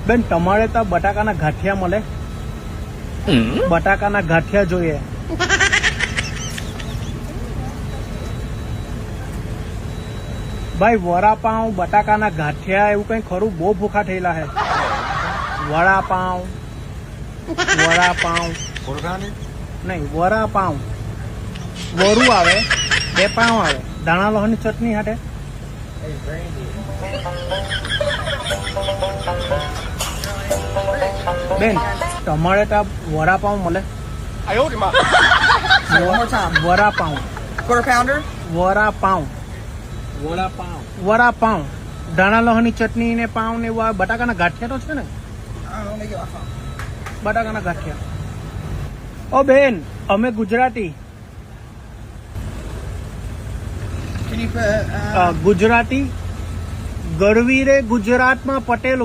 બેન તમારે તો બટાકાના ગાંઠિયા મળે? બટાકાના ગાંઠિયા જોઈએ. ભાઈ વડાપાઉં, બટાકાના ગાંઠિયા એવું કઈ ખરું? બહુ ભૂખા થયેલા હે. વડાપાઉં, વડાપાઉં નહીં, વડાપાઉં. વરું આવે, 2 પાઉં આવે, ધાણા લસણની ચટણી હાટે. બેન તમારે ત્યાં વડાપાઉં મળે? વડાપાઉં. Quarter pounder? વડાપાઉં. વડાપાઉં, ધાણા લસણની ચટણી ને પાઉં ને એવું આવે. બટાકાના ગાંઠિયા તો છે ને? Make it my phone. બટાકાના ગાંઠિયા. ઓ બેન, અમે Gujarati. Can you put, Gujarati ગરવી રે ગુજરાતમાં પટેલ